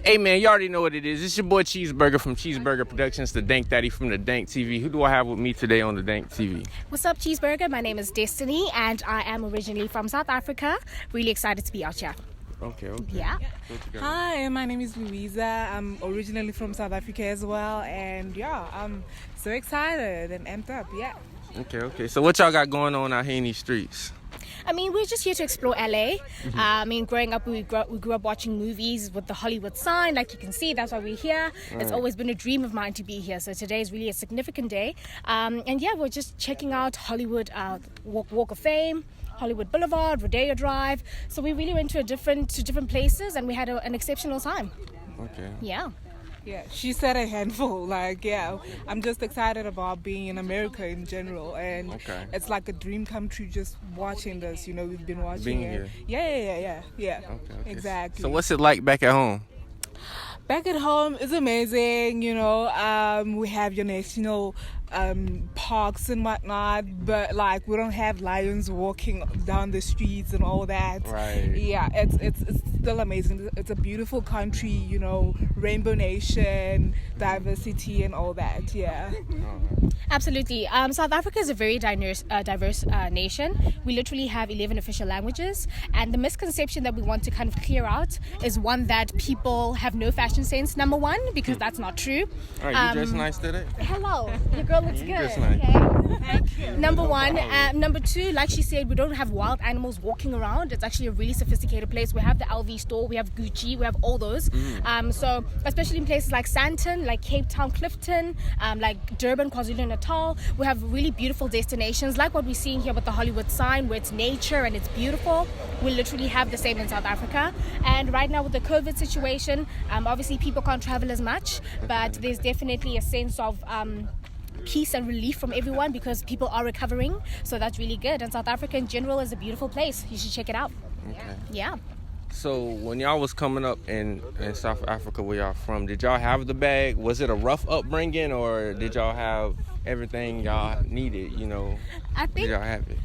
Hey man, you already know what it is. It's your boy Cheeseburger from Cheeseburger Productions, the Dank Daddy from the Dank TV. Who do I have with me today on the Dank TV? What's up, Cheeseburger? My name is Destiny, and I am originally from South Africa. Really excited to be out here. Okay. Yeah. Hi, my name is Louisa. I'm originally from South Africa as well, and yeah, I'm so excited and amped up. Yeah. Okay. So what y'all got going on out here in these streets? I mean, we're just here to explore LA. I mean, growing up, we grew up watching movies with the Hollywood sign. Like you can see, that's why we're here. It's always been a dream of mine to be here. So today is really a significant day. And yeah, we're just checking out Hollywood Walk of Fame, Hollywood Boulevard, Rodeo Drive. So we really went to different places, and we had an exceptional time. Okay. Yeah. Yeah, she said a handful. Like, yeah, I'm just excited about being in America in general, and it's like a dream come true just watching this. You know, we've been watching Being it. here. Yeah. Okay. Exactly. So what's it like back at home? Back at home is amazing. You know, we have your national parks and whatnot, but like we don't have lions walking down the streets and all that. Right. Yeah, it's still amazing. It's a beautiful country, you know, Rainbow Nation, diversity and all that. Yeah. Absolutely. South Africa is a very diverse nation. We literally have 11 official languages, and the misconception that we want to kind of clear out is one that people have no fashion sense, number one, because that's not true. All right, you dressed nice today? Hello, your girl looks good. Dressed nice. Okay. Thank you. Number one. Number two, like she said, we don't have wild animals walking around. It's actually a really sophisticated place. We have the LV store, we have Gucci, we have all those. So especially in places like Sandton, like Cape Town, Clifton, like Durban, KwaZulu-Natal, we have really beautiful destinations like what we're seeing here with the Hollywood sign, where it's nature and it's beautiful. We literally have the same in South Africa. And right now with the COVID situation, obviously people can't travel as much, but there's definitely a sense of peace and relief from everyone because people are recovering. So that's really good. And South Africa in general is a beautiful place. You should check it out. Okay. Yeah. So when y'all was coming up in South Africa, where y'all from, did y'all have the bag? Was it a rough upbringing, or did y'all have everything y'all needed, you know? Did y'all have it?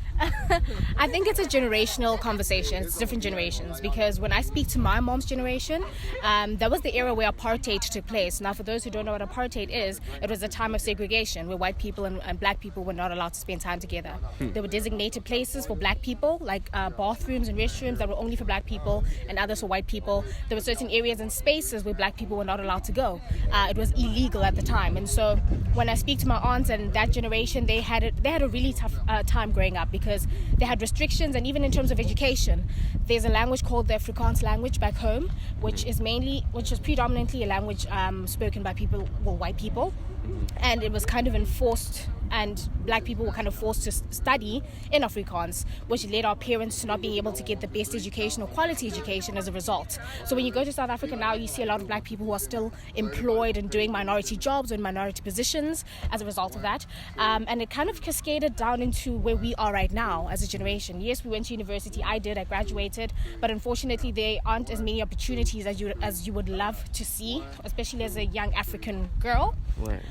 I think it's a generational conversation. It's different generations, because when I speak to my mom's generation, that was the era where apartheid took place. Now, for those who don't know what apartheid is, it was a time of segregation where white people and black people were not allowed to spend time together. There were designated places for black people, like bathrooms and restrooms that were only for black people and others for white people. There were certain areas and spaces where black people were not allowed to go. It was illegal at the time. And so when I speak to my aunts and that generation, they had a really tough time growing up, because they had restrictions. And even in terms of education, there's a language called the Afrikaans language back home, which is predominantly a language spoken by white people, and it was kind of enforced, and black people were kind of forced to study in Afrikaans, which led our parents to not being able to get the best education or quality education as a result. So when you go to South Africa now, you see a lot of black people who are still employed and doing minority jobs or in minority positions as a result of that. And it kind of cascaded down into where we are right now as a generation. Yes, we went to university. I graduated, but unfortunately there aren't as many opportunities as you would love to see, especially as a young African girl. Right.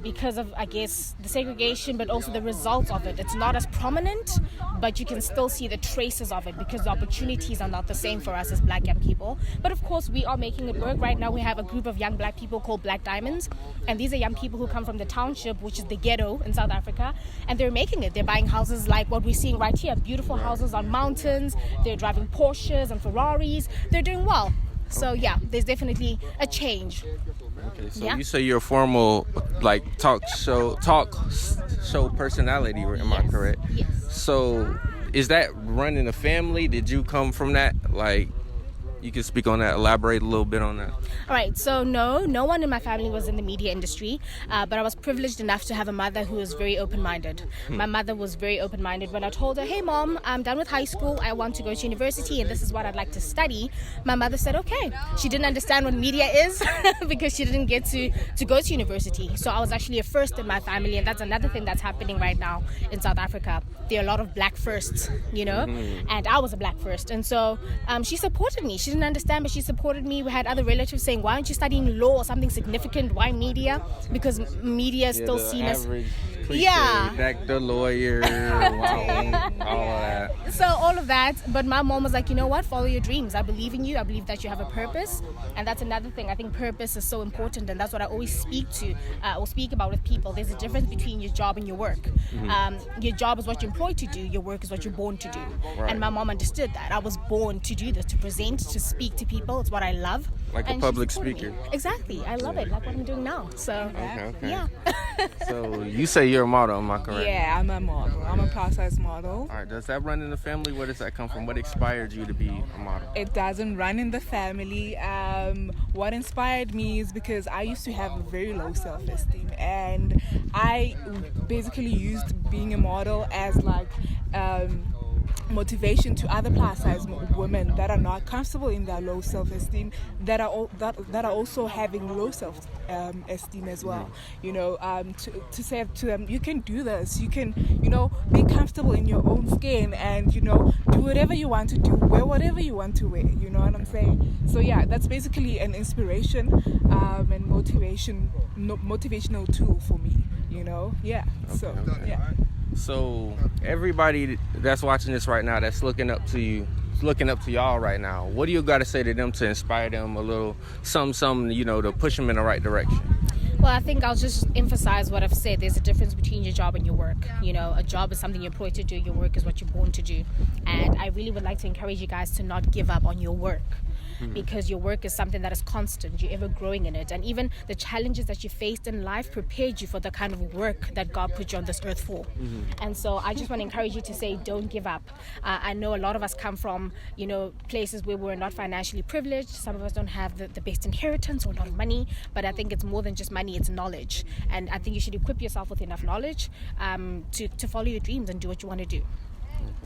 Because of, I guess, the segregation, but also the results of it. It's not as prominent, but you can still see the traces of it, because the opportunities are not the same for us as black young people. But of course, we are making it work. Right now, we have a group of young black people called Black Diamonds, and these are young people who come from the township, which is the ghetto in South Africa, and they're making it. They're buying houses like what we're seeing right here, beautiful houses on mountains. They're driving Porsches and Ferraris. They're doing well. So yeah, there's definitely a change. Okay, so you say you're a formal talk show personality, am I correct? Yes. So is that running a family? Did you come from that? You can speak on that, elaborate a little bit on that. All right, so no one in my family was in the media industry, but I was privileged enough to have a mother who was very open-minded. My mother was very open-minded. When I told her, hey mom, I'm done with high school, I want to go to university and this is what I'd like to study, my mother said okay. She didn't understand what media is because she didn't get to go to university. So I was actually a first in my family, and that's another thing that's happening right now in South Africa. There are a lot of black firsts, you know, and I was a black first. And so she supported me. She didn't understand, but she supported me. We had other relatives saying, why aren't you studying law or something significant? Why media? Because media is still seen as cliche, Yeah. Dak the lawyer, wow, all of that. So all of that, but my mom was like, you know what, follow your dreams. I believe in you. I believe that you have a purpose, and that's another thing. I think purpose is so important, and that's what I always speak about with people. There's a difference between your job and your work. Your job is what you're employed to do. Your work is what you're born to do. Right. And my mom understood that. I was born to do this, to present, to speak to people. It's what I love. Like And a public she supported speaker. me. Exactly. I love it. Like what I'm doing now. So Okay. yeah. So you say you're a model, am I correct? Yeah, I'm a model. I'm a plus size model. All right. Does that run in the family? Where does that come from? What inspired you to be a model? It doesn't run in the family. What inspired me is because I used to have a very low self-esteem, and I basically used being a model as like motivation to other plus size women that are not comfortable in their low self-esteem, that are also having low self-esteem as well. You know, to say to them, you can do this. You can, you know, be comfortable in your own skin, and you know, do whatever you want to do, wear whatever you want to wear. You know what I'm saying? So yeah, that's basically an inspiration and motivational tool for me. You know, yeah. So yeah. So everybody that's watching this right now, that's looking up to you, looking up to y'all right now, what do you got to say to them to inspire them a little, something, you know, to push them in the right direction? Well, I think I'll just emphasize what I've said. There's a difference between your job and your work. You know, a job is something you're employed to do. Your work is what you're born to do. And I really would like to encourage you guys to not give up on your work. Because your work is something that is constant. You're ever growing in it, and even the challenges that you faced in life prepared you for the kind of work that God put you on this earth for. And so I just want to encourage you to say, don't give up. I know a lot of us come from, you know, places where we're not financially privileged. Some of us don't have the best inheritance or a lot of money, but I think it's more than just money, it's knowledge. And I think you should equip yourself with enough knowledge to follow your dreams and do what you want to do.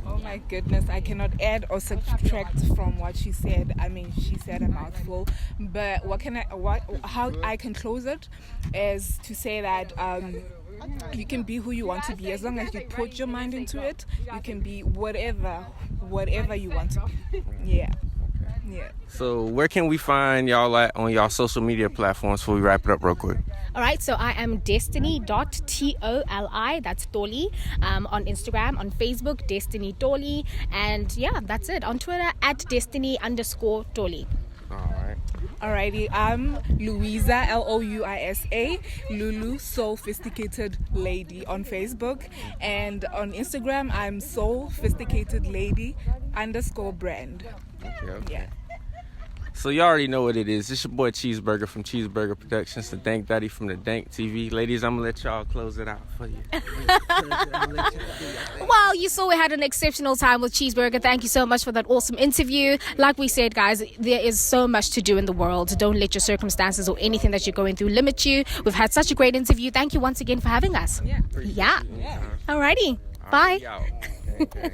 Oh my goodness, I cannot add or subtract from what she said. I mean, she said a mouthful, but how I can close it is to say that you can be who you want to be. As long as you put your mind into it, you can be whatever you want to be. Yeah. So where can we find y'all at on y'all social media platforms before we wrap it up real quick? All right, so I am destiny.toli, that's Toli, on Instagram, on Facebook, Destiny Toli, and yeah, that's it. On Twitter, @destiny_Toli. All right. Alrighty, I'm Louisa, Louisa, Lulu Sophisticated Lady on Facebook, and on Instagram, I'm Sophisticated Lady _brand. Okay. Yeah. So you already know what it is. It's your boy Cheeseburger from Cheeseburger Productions, the Dank Daddy from the Dank TV. Ladies, I'm gonna let y'all close it out for you. Well, you saw we had an exceptional time with Cheeseburger. Thank you so much for that awesome interview. Like we said, guys, there is so much to do in the world. Don't let your circumstances or anything that you're going through limit you. We've had such a great interview. Thank you once again for having us. Yeah. Yeah. Alrighty. Bye. Y'all. Okay.